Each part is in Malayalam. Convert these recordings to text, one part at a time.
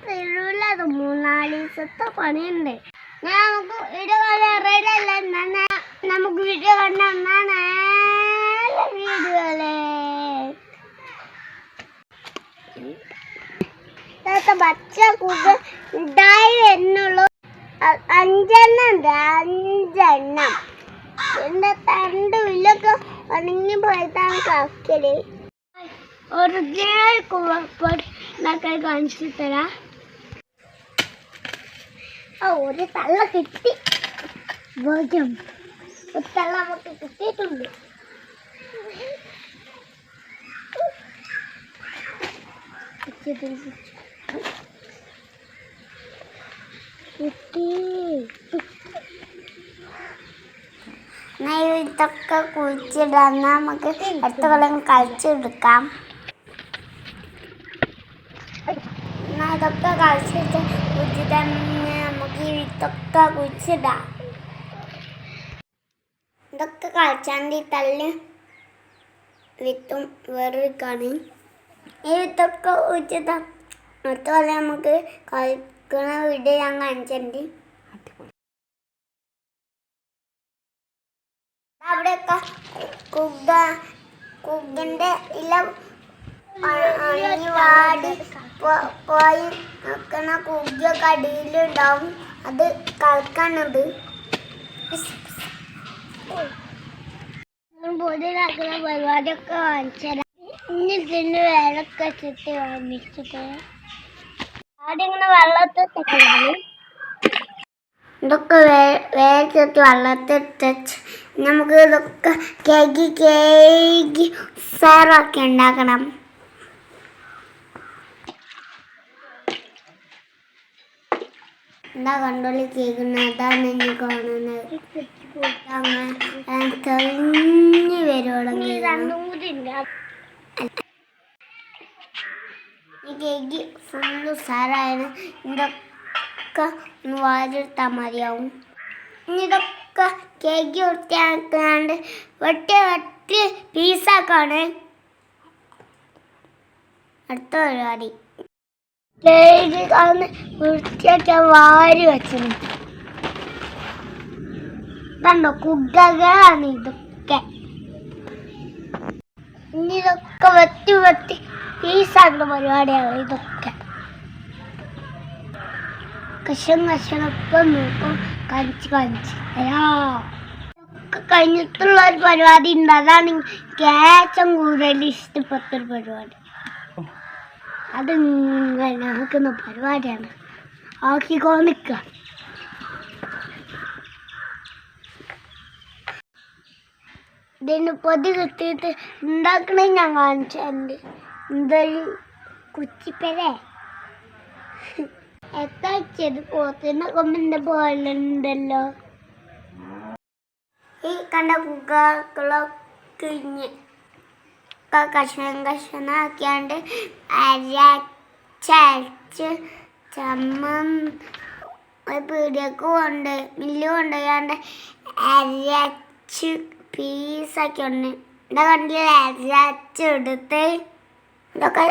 തീരൂലത് 3-4 ദിവസത്തെ പണിയുണ്ട്. നമുക്ക് വീഡിയോ കാണാറല്ല നമുക്ക് വീഡിയോ കണ്ടാൽ വീഡിയോയിലെ പച്ച കൂട്ട് ഉണ്ടായി വരുന്നുള്ളൂ. 5 ഉണ്ട്, 5 എന്റെ തണ്ട് വില്ലൊക്കെ ഉണങ്ങി പോയിട്ടാണ് കളക്കല്. ഒറിജിനൽ കുഴപ്പമൊക്കെ കാണിച്ചു തരാം. ഒരു തള്ള കിട്ടി, ഒരു തള്ള നമുക്ക് കിട്ടിയിട്ടുണ്ട്. ഇതൊക്കെ കുഴിച്ചിടാൻ നമുക്ക് അടുത്ത കൊല്ലം കളിച്ചെടുക്കാം. ഇതൊക്കെ കളിച്ചിട്ട് കുഴിച്ചിട്ട് നമുക്ക് ഇതൊക്കെ കുഴിച്ചിടാം. ഇതൊക്കെ കളിച്ചാണ്ട് ഈ തള്ളി വിത്തും വേറൊരുക്കാണ്. ഈ വിത്തൊക്കെ കുഴിച്ചിടാം. അടുത്ത കൊല്ലം നമുക്ക് കളിക്കണ വീഡിയോ ഞാൻ കാണിച്ചിട്ടുണ്ട്. അവിടെയൊക്കെ കുഗ്ഗിൻ്റെ ഇല വാടി പോയി നിൽക്കണ കുഗ്ഗിയൊക്കെ അടിയിലുണ്ടാവും. അത് കളിക്കാണത്. പൊതിലാക്കുന്ന പരിപാടിയൊക്കെ കാണിച്ചുതരാം. ഇനി ഇതിന് വേലൊക്കെ വെച്ചിട്ട് വാങ്ങിച്ചിട്ട് ആദ്യം ഇങ്ങനെ വെള്ളത്തിൽ ഇതൊക്കെ വേഗത്ത് വെള്ളത്തിട്ട് നമുക്ക് ഇതൊക്കെ കേകി സാറൊക്കെ ഉണ്ടാക്കണം. എന്താ കണ്ടോളി കേൾക്കുന്നത്? അതാണ് എനിക്ക് കാണുന്നത്. അങ്ങനെ തെളിഞ്ഞ് വരുവാണെങ്കിൽ ഈ കേക്ക് ഫുള്ള് സാറാണ്. ഇതൊക്കെ ഒന്ന് വാരിയെടുത്താൽ മതിയാവും. ഇനി ഇതൊക്കെ കേക്ക് വൃത്തിയാക്കാണ്ട് വെട്ടി പീസാക്കാണ് അടുത്ത പരിപാടി. കേക്ക് കാണുന്ന വൃത്തിയാക്കാൻ വാരി വെച്ചത് ഇതുണ്ടോ, കുഗ്ഗകളാണ് ഇതൊക്കെ. ഇനി ഇതൊക്കെ വെട്ടി പീസാക്കുന്ന പരിപാടിയാണ്. ഇതൊക്കെ കഷണൊക്കെ നോക്കും കാണിച്ച് ഇതൊക്കെ കഴിഞ്ഞിട്ടുള്ള ഒരു പരിപാടി ഉണ്ട്. അതാണ് ഏറ്റവും കൂടുതൽ ഇഷ്ടപ്പെട്ടൊരു പരിപാടി. അത് ഇങ്ങനെ ആക്കുന്ന പരിപാടിയാണ്. ആക്കിക്കൊണ്ടിരിക്കുക. ഇതിന് പൊതി കിട്ടിയിട്ട് ഉണ്ടാക്കണേ ഞാൻ കാണിച്ചിട്ടുണ്ട്. എന്തൊരു കുച്ചിപ്പരേ എത്ര ചെറു പോത്തിൻ്റെ കൊമ്പിൻ്റെ പോലെ ഉണ്ടല്ലോ. ഈ കണ്ട കുകളൊക്കെ കഷ്ണാക്കിയാണ്ട് അരച്ച് പീടികക്ക് മില്ല് കൊണ്ടുപോയാണ്ട് അരച്ച് പീസാക്കി ഉണ്ട്. ഇതൊക്കെ കണ്ടില്ല, അരച്ചെടുത്ത് ഇതൊക്കെ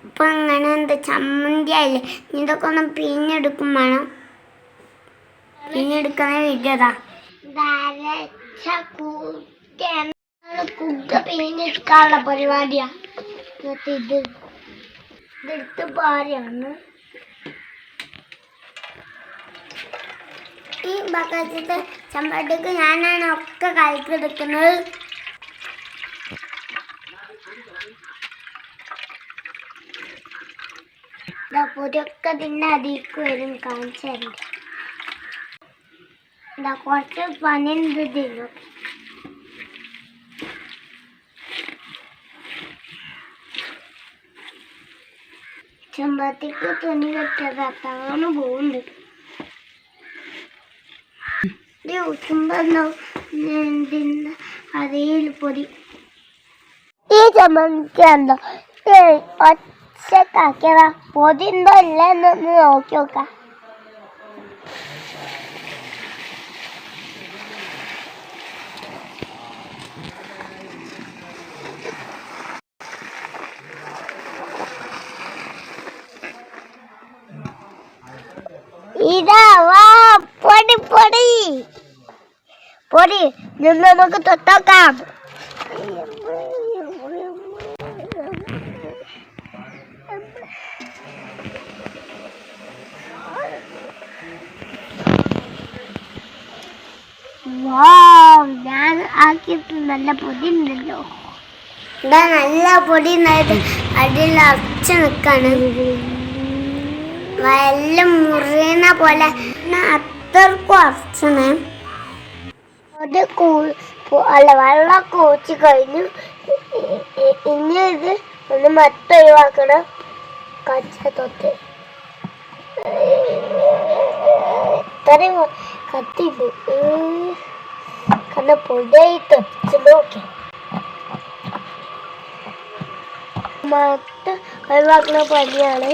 ഇപ്പം ഇങ്ങനെ എന്താ ചമ്മന്തി ആയില്ലേ. ഇതൊക്കെ ഒന്ന് പിഴിഞ്ഞെടുക്കും വേണം. പിഴിഞ്ഞെടുക്കുന്ന വീഡിയോതാ. അരച്ച കുഗ്ഗ പിഴിഞ്ഞെടുക്കാനുള്ള പരിപാടിയാണ്. എന്നിട്ട് ഇതെടുത്ത് പാരയാണ്. ഈ ബക്കറ്റിത്തെ ചമ്പട്ടിക്ക് ഞാനാണ് ഒക്കെ കളിക്കെടുക്കുന്നത്. പൊടിയൊക്കെ പിന്നെ അതിലേക്ക് വരും. കാണിച്ചുതരുന്നുണ്ട്. കുറച്ച് പണിയുണ്ട് ഇതിലും. ചെമ്പത്തിക്ക് തുണി കെട്ടത് അത്താണ് പോകുന്നുണ്ട്. അതിൽ പൊടി ഈ ചമ്മന്തിക്കുണ്ടോ ഒച്ചക്കാക്കിയതാ. പൊതി ഉണ്ടോ ഇല്ല എന്നൊന്ന് നോക്കി നോക്കാം. ഇതാ വാ പൊടി പൊടി പൊടി നിന്ന് നമുക്ക് തൊട്ടോക്കാം. ഞാൻ ആക്കിയിട്ട് നല്ല പൊടി ഉണ്ടല്ലോ. ഇതാ നല്ല പൊടി ഉണ്ടായിട്ട് അടിയിൽ അടച്ചു നിൽക്കാണ്. എല്ലാം മുറിയുന്ന പോലെ അത്രക്കും അടച്ചണേ. അത് അല്ല വെള്ളം കൂച്ചി കഴിഞ്ഞു. ഇനി ഇത് ഒന്ന് മറ്റ ഒഴിവാക്കണം. കച്ച തൊട്ട് ഇത്രയും കത്തിണ്ട് കണ്ട പൊടിയായി തൊച്ച് നോക്കി മറ്റ ഒഴിവാക്കുന്ന പണിയാണ്.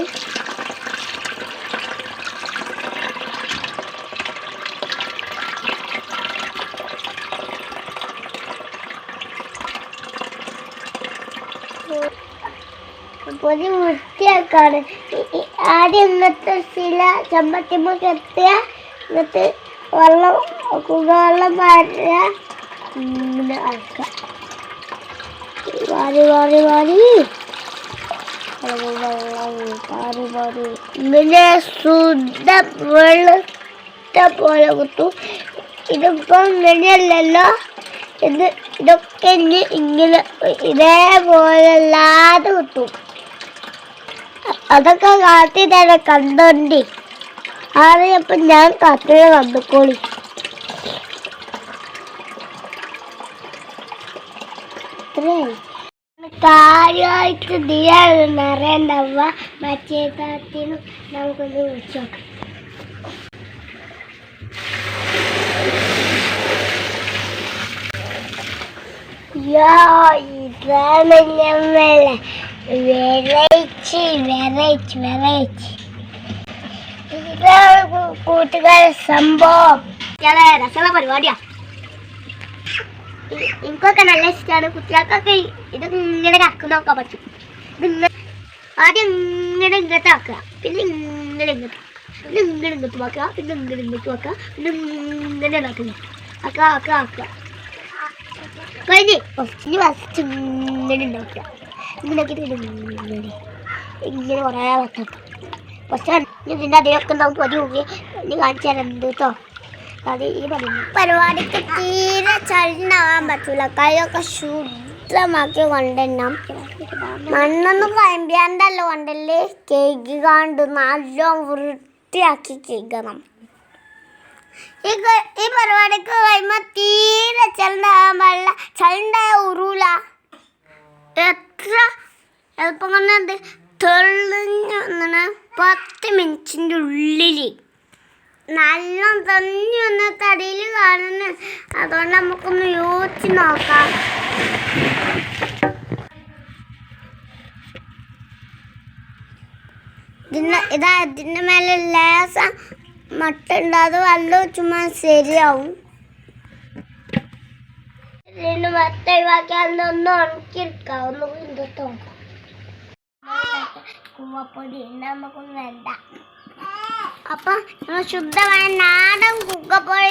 പൊടി വൃത്തിയാക്കാണ്. ആദ്യം ഇങ്ങനത്തെ ചില ചമ്മത്തിമ്മ കെട്ടിയ എന്നിട്ട് വെള്ളം കുടിവെള്ളം പാരുക. ഇങ്ങനെ അടക്കുക. വാരി വാരി വാരി വാരി വാരി ഇങ്ങനെ ശുദ്ധ വെളുത്ത പോലെ കുത്തും. ഇതിപ്പം ഇങ്ങനെയല്ലല്ലോ. ഇതൊക്കെ ഇങ്ങനെ ഇതേപോലെ അല്ലാതെ കുത്തും. അതൊക്കെ കാട്ടി തന്നെ കണ്ടോണ്ടി. ആദ്യപ്പം ഞാൻ കാട്ടിൽ കണ്ടുക്കോളി. കാര്യമായിട്ട് നിറയണ്ടാവുക. മറ്റേ താത്തിനും നമുക്കൊന്ന് വിളിച്ചു നോക്കാം. ഇതാണ് ഞമ്മളെ വെറൈറ്റി വെറൈറ്റി വെറൈറ്റി. ഇതാണ് കൂട്ടുകാരെ സംഭവം. രസമുള്ള പരിപാടിയാ. എനിക്കൊക്കെ നല്ല ഇഷ്ടമാണ്. കുട്ടികൾക്കൊക്കെ ഇത് ഇങ്ങനെ കറക്കി നോക്കാൻ പറ്റും. ഇതിങ്ങനെ ആദ്യം ഇങ്ങനെ ഇങ്ങോട്ട് ആക്കുക, പിന്നെ ഇങ്ങനെ ഇങ്ങോട്ട് പിന്നെ ഇങ്ങനെ ഇങ്ങോട്ട് ആക്കുക, പിന്നെ ഇങ്ങനെ ഇങ്ങോട്ട് ആക്കുക, പിന്നെ ഇങ്ങനെ ആക്കുക ആക്കുക ആക്കുക ആക്കുക കഴിഞ്ഞ് ഇനി ഫസ്റ്റ് ഇങ്ങനെ ഉണ്ടാക്കുക. ഇങ്ങനെ ഇങ്ങനെ കുറേ വട്ടം പക്ഷേ ഇതിൻ്റെ അടിയൊക്കെ നമുക്ക് ഒരു മുഖി ഇനി കാണിച്ചു തരാം കേട്ടോ. അത് ഈ പരിപാടിക്ക് തീരെ ചളിണ്ടാവാൻ പറ്റില്ല. കൈയൊക്കെ ശുദ്ധമാക്കി കൊണ്ടുവരണം. മണ്ണൊന്നും കയമ്പിയാണ്ടല്ലോ കൊണ്ടല്ലേ കേൾക്കാണ്ട് നല്ല വൃത്തിയാക്കി കേൾക്കണം. ഈ പരിപാടിക്ക് കഴിയുമ്പോൾ തീരെ ചളിണ്ടാകാൻ പാടില്ല. ചളിണ്ടായ ഉറൂല. എത്ര എളുപ്പം കൊണ്ട് തെളിഞ്ഞ് 10 മിനിറ്റിൻ്റെ ഉള്ളിൽ നല്ല തെളിഞ്ഞ് വന്ന തടിയിൽ കാണുന്നു. അതുകൊണ്ട് നമുക്കൊന്ന് യോജിച്ച് നോക്കാം. ഇതിൻ്റെ മേലെ ലേസം മട്ടുണ്ട്. അത് വെള്ളം ചുമ്മാ ശരിയാവും. ഇതിന് മറ്റ ഒഴിവാക്കിയാൽ ഒന്ന് ഉണക്കിയെടുക്കാം. ഒന്ന് ഇന്നത്തെ കുവപ്പൊടി നമുക്കൊന്നും വേണ്ട. അപ്പം നമ്മൾ ശുദ്ധമായ നാടൻ കുക്കപ്പൊടി